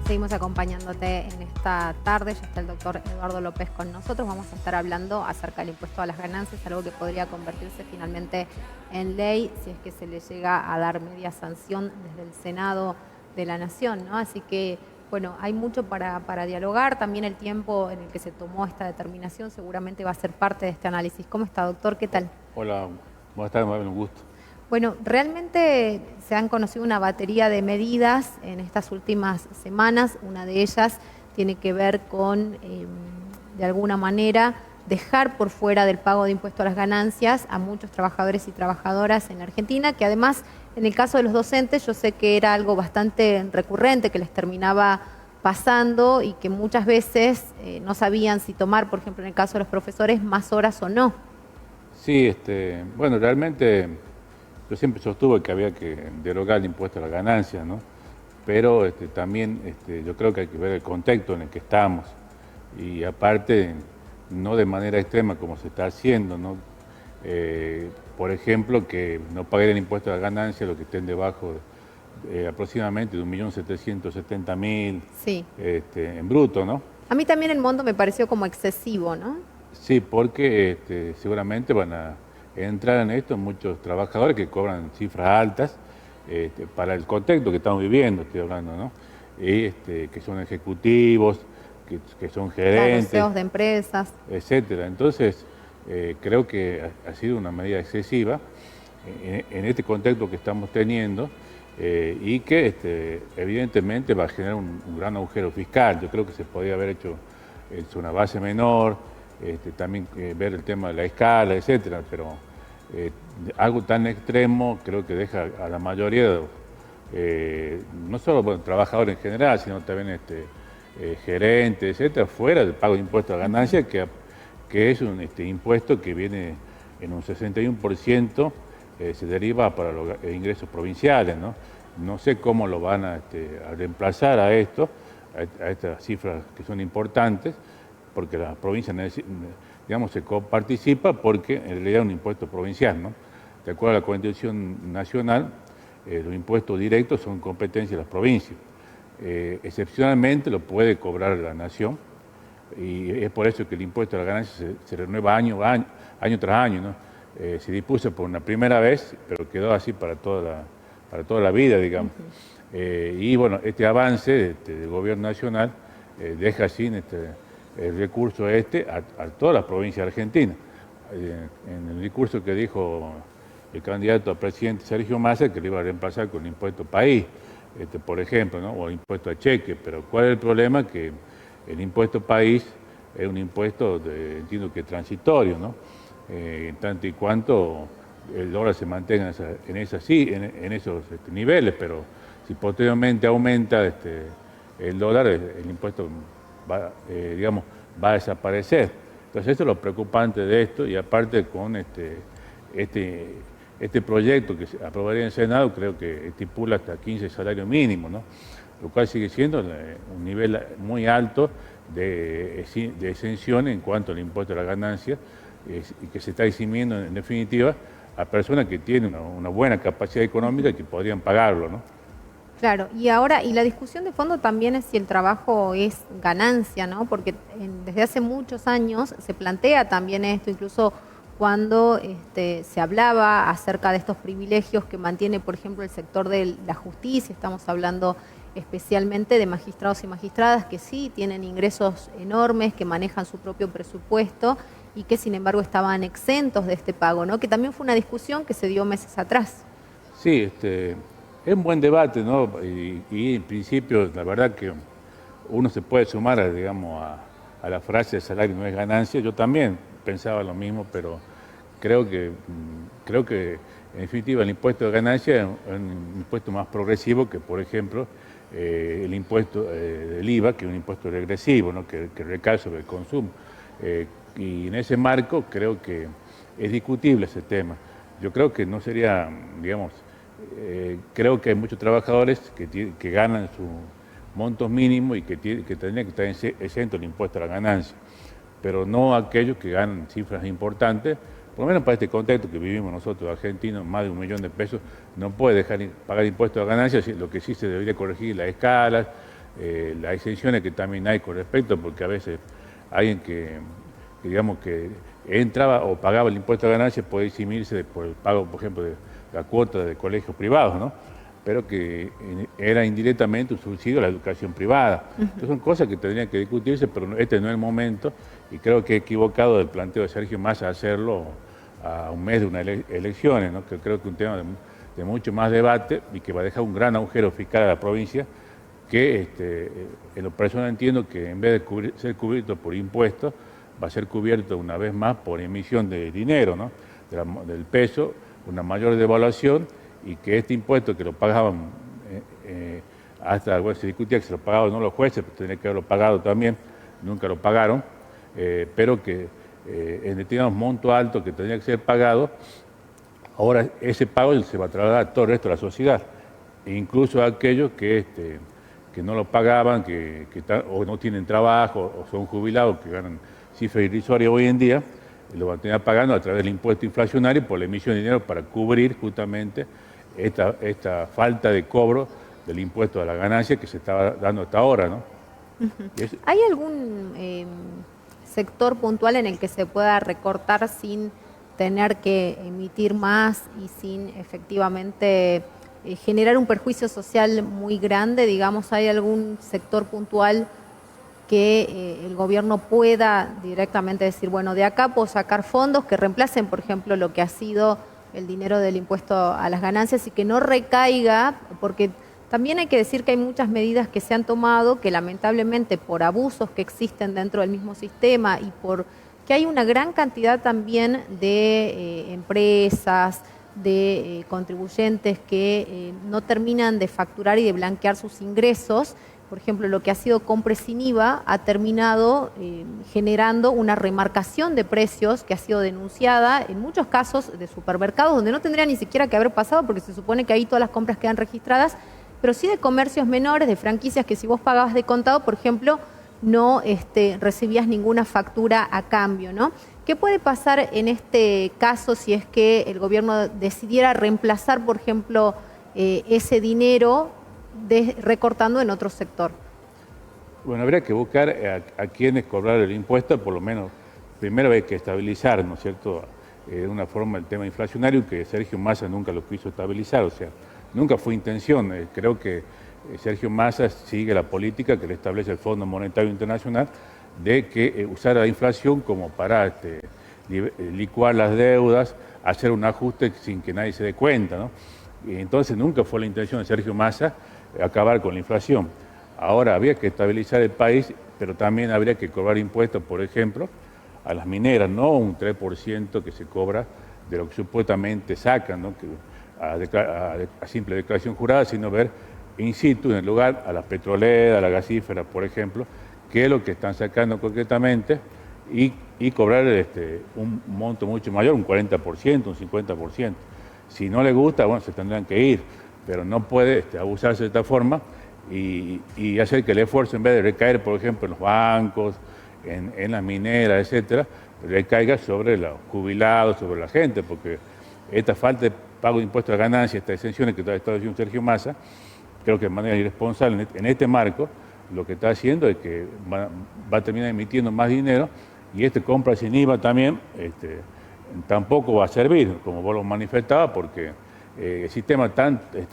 Seguimos acompañándote en esta tarde. Ya está el doctor Eduardo López con nosotros. Vamos a estar hablando acerca del impuesto a las ganancias, algo que podría convertirse finalmente en ley si es que se le llega a dar media sanción desde el Senado de la Nación, ¿no? Así que, bueno, hay mucho para dialogar. También el tiempo en el que se tomó esta determinación seguramente va a ser parte de este análisis. ¿Cómo está, doctor? ¿Qué tal? Hola, buenas tardes, un gusto. Bueno, realmente se han conocido una batería de medidas en estas últimas semanas. Una de ellas tiene que ver con, de alguna manera, dejar por fuera del pago de impuesto a las ganancias a muchos trabajadores y trabajadoras en la Argentina, que además, en el caso de los docentes, yo sé que era algo bastante recurrente que les terminaba pasando y que muchas veces no sabían si tomar, por ejemplo, en el caso de los profesores, más horas o no. Sí, bueno, realmente yo siempre sostuve que había que derogar el impuesto a las ganancias, ¿no? Pero también yo creo que hay que ver el contexto en el que estamos y aparte, no de manera extrema como se está haciendo, ¿no? Por ejemplo, que no paguen el impuesto a las ganancias los que estén debajo aproximadamente de 1.770.000 Sí. En bruto, ¿no? A mí también el monto me pareció como excesivo, ¿no? Sí, porque seguramente van a entrar en esto muchos trabajadores que cobran cifras altas para el contexto que estamos viviendo, estoy hablando, ¿no? Y, que son ejecutivos, que son gerentes, Claro, CEOs de empresas. etcétera. Entonces, creo que ha sido una medida excesiva en este contexto que estamos teniendo y que evidentemente va a generar un gran agujero fiscal. Yo creo que se podría haber hecho una base menor, también ver el tema de la escala, etcétera, pero algo tan extremo creo que deja a la mayoría, no solo trabajadores en general, sino también gerentes, etcétera, fuera del pago de impuestos a ganancias, que es un impuesto que viene en un 61%, se deriva para los ingresos provinciales, ¿no? No sé cómo lo van a reemplazar a esto, a estas cifras que son importantes, porque la provincia, digamos, se coparticipa porque en realidad es un impuesto provincial, ¿no? De acuerdo a la Constitución Nacional, los impuestos directos son competencia de las provincias. Excepcionalmente lo puede cobrar la Nación y es por eso que el impuesto a la ganancia se renueva año tras año, ¿no? Se dispuso por una primera vez, pero quedó así para toda la vida, digamos. Y bueno, este avance del gobierno nacional deja sin el recurso a todas las provincias argentinas. En el discurso que dijo el candidato a presidente Sergio Massa, que lo iba a reemplazar con el impuesto país, por ejemplo, ¿no? O el impuesto a cheque, pero ¿cuál es el problema? Que el impuesto país es un impuesto, entiendo que transitorio, ¿no? En tanto y cuanto el dólar se mantenga en esos niveles, pero si posteriormente aumenta el dólar, el impuesto va a desaparecer. Entonces eso es lo preocupante de esto y aparte con este proyecto que se aprobaría en el Senado, creo que estipula hasta 15 salarios mínimos, ¿no? Lo cual sigue siendo un nivel muy alto de exención en cuanto al impuesto a la ganancia y que se está eximiendo en definitiva a personas que tienen una buena capacidad económica y que podrían pagarlo, ¿no? Claro, y ahora, y la discusión de fondo también es si el trabajo es ganancia, ¿no? Porque desde hace muchos años se plantea también esto, incluso cuando se hablaba acerca de estos privilegios que mantiene, por ejemplo, el sector de la justicia. Estamos hablando especialmente de magistrados y magistradas que sí tienen ingresos enormes, que manejan su propio presupuesto y que sin embargo estaban exentos de este pago, ¿no? Que también fue una discusión que se dio meses atrás. Sí, es un buen debate, ¿no? Y en principio, la verdad que uno se puede sumar, digamos, a la frase "el salario no es ganancia". Yo también pensaba lo mismo, pero creo que en definitiva el impuesto de ganancia es un impuesto más progresivo que, por ejemplo, el impuesto del IVA, que es un impuesto regresivo, ¿no? que recae sobre el consumo. Y en ese marco creo que es discutible ese tema. Yo creo que no sería, digamos, creo que hay muchos trabajadores que ganan sus montos mínimos y que tendrían que estar exentos del impuesto a la ganancia, pero no aquellos que ganan cifras importantes. Por lo menos para este contexto que vivimos nosotros, argentinos, más de 1 millón de pesos, no puede dejar pagar impuestos a ganancias. Lo que sí se debería corregir las escalas, las exenciones que también hay con respecto, porque a veces alguien que digamos que entraba o pagaba el impuesto a ganancias puede eximirse por el pago, por ejemplo, de la cuota de colegios privados, ¿no? Pero que era indirectamente un subsidio a la educación privada. Entonces son cosas que tendrían que discutirse, pero este no es el momento, y creo que es equivocado el planteo de Sergio Massa hacerlo a un mes de unas elecciones, ¿no? Que creo que es un tema de mucho más debate y que va a dejar un gran agujero fiscal a la provincia, que en lo personal entiendo que en vez de ser cubierto por impuestos, va a ser cubierto una vez más por emisión de dinero, ¿no? Del peso, una mayor devaluación, y que este impuesto que lo pagaban hasta, bueno, se discutía que se lo pagaban no los jueces, pero tendrían que haberlo pagado también, nunca lo pagaron, pero que en determinados montos altos que tendría que ser pagado, ahora ese pago se va a trasladar a todo el resto de la sociedad, e incluso a aquellos que no lo pagaban, o no tienen trabajo, o son jubilados, que ganan cifras irrisorias hoy en día, lo van a tener pagando a través del impuesto inflacionario por la emisión de dinero para cubrir justamente esta falta de cobro del impuesto a la ganancia que se estaba dando hasta ahora, ¿no? ¿Hay algún sector puntual en el que se pueda recortar sin tener que emitir más y sin efectivamente generar un perjuicio social muy grande? Digamos, ¿hay algún sector puntual que el gobierno pueda directamente decir, bueno, de acá puedo sacar fondos que reemplacen, por ejemplo, lo que ha sido el dinero del impuesto a las ganancias y que no recaiga? Porque también hay que decir que hay muchas medidas que se han tomado que lamentablemente por abusos que existen dentro del mismo sistema y por que hay una gran cantidad también de empresas, de contribuyentes que no terminan de facturar y de blanquear sus ingresos. Por ejemplo, lo que ha sido compra sin IVA ha terminado generando una remarcación de precios que ha sido denunciada en muchos casos de supermercados donde no tendría ni siquiera que haber pasado porque se supone que ahí todas las compras quedan registradas, pero sí de comercios menores, de franquicias que si vos pagabas de contado, por ejemplo, no recibías ninguna factura a cambio, ¿no? ¿Qué puede pasar en este caso si es que el gobierno decidiera reemplazar, por ejemplo, ese dinero recortando en otro sector? Bueno, habría que buscar a quienes cobrar el impuesto, por lo menos primero hay que estabilizar, ¿no es cierto?, de una forma el tema inflacionario, que Sergio Massa nunca lo quiso estabilizar, o sea, nunca fue intención. Creo que Sergio Massa sigue la política que le establece el Fondo Monetario Internacional de que usar la inflación como para licuar las deudas, hacer un ajuste sin que nadie se dé cuenta, ¿no? Y entonces nunca fue la intención de Sergio Massa acabar con la inflación. Ahora habría que estabilizar el país, pero también habría que cobrar impuestos, por ejemplo, a las mineras, no un 3% que se cobra de lo que supuestamente sacan, ¿no?, a simple declaración jurada, sino ver in situ, en el lugar, a las petroleras, a las gasíferas, por ejemplo, qué es lo que están sacando concretamente y cobrar un monto mucho mayor, un 40%, un 50%. Si no le gusta, bueno, se tendrán que ir, pero no puede abusarse de esta forma y hacer que el esfuerzo, en vez de recaer, por ejemplo, en los bancos, en las mineras, etcétera, recaiga sobre los jubilados, sobre la gente, porque esta falta de pago de impuestos a ganancias, estas exenciones que está diciendo Sergio Massa, creo que de manera irresponsable en este marco, lo que está haciendo es que va a terminar emitiendo más dinero, y compra sin IVA también tampoco va a servir, como vos lo manifestabas, porque el sistema es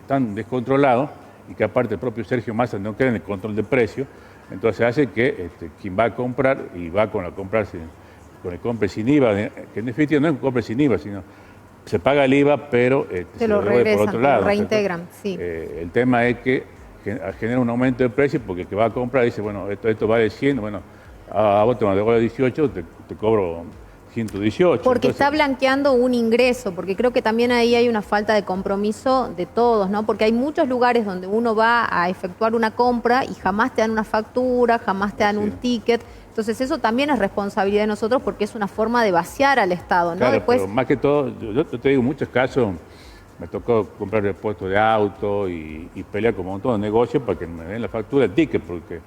tan descontrolado, y que aparte el propio Sergio Massa no cree en el control de precios, entonces hace que quien va a comprar y va con el compre sin IVA, que en definitiva no es un compre sin IVA, sino se paga el IVA, pero se lo regresan, por otro lado, lo reintegran, ¿no? Sí. El tema es que genera un aumento de precios, porque el que va a comprar dice, bueno, esto vale 100, bueno, a vos te devuelvo 18, te cobro 118. Porque está blanqueando un ingreso, porque creo que también ahí hay una falta de compromiso de todos, ¿no? Porque hay muchos lugares donde uno va a efectuar una compra y jamás te dan una factura, jamás te dan un ticket. Entonces eso también es responsabilidad de nosotros, porque es una forma de vaciar al Estado, ¿no? Claro, Después, pero más que todo, yo te digo, en muchos casos me tocó comprar repuestos de auto y pelear con un montón de negocios para que me den la factura, el ticket, porque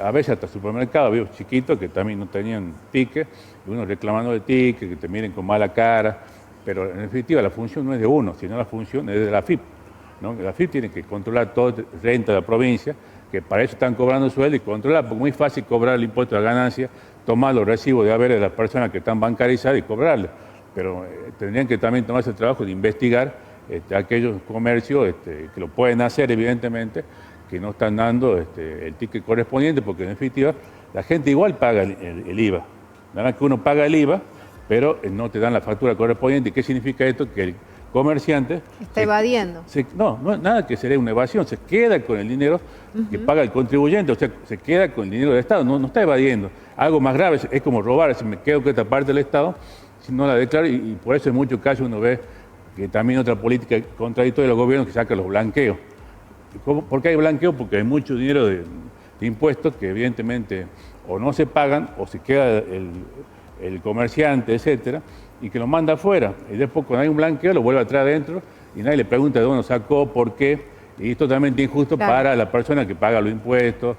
a veces hasta supermercados había chiquitos que también no tenían ticket, y uno reclamando el ticket, que te miren con mala cara, pero en definitiva la función no es de uno, sino la función es de la AFIP, ¿no? La AFIP tiene que controlar toda renta de la provincia, que para eso están cobrando sueldo y controlar, porque es muy fácil cobrar el impuesto a la ganancia, tomar los recibos de haberes de las personas que están bancarizadas y cobrarles. Pero tendrían que también tomarse el trabajo de investigar aquellos comercios que lo pueden hacer, evidentemente, que no están dando el ticket correspondiente, porque en definitiva la gente igual paga el IVA. Nada más que uno paga el IVA, pero no te dan la factura correspondiente. ¿Qué significa esto? Que el comerciante está evadiendo. No, nada que sería una evasión, se queda con el dinero que paga el contribuyente, o sea, se queda con el dinero del Estado, no está evadiendo. Algo más grave es como robar, si me quedo con esta parte del Estado, si no la declaro, y por eso en muchos casos uno ve que también otra política contradictoria de los gobiernos que saca los blanqueos. ¿Por qué hay blanqueo? Porque hay mucho dinero de impuestos que evidentemente o no se pagan o se queda el comerciante, etcétera, y que lo manda afuera. Y después cuando hay un blanqueo lo vuelve a traer adentro y nadie le pregunta de dónde sacó, por qué. Y es totalmente injusto para la persona que paga los impuestos.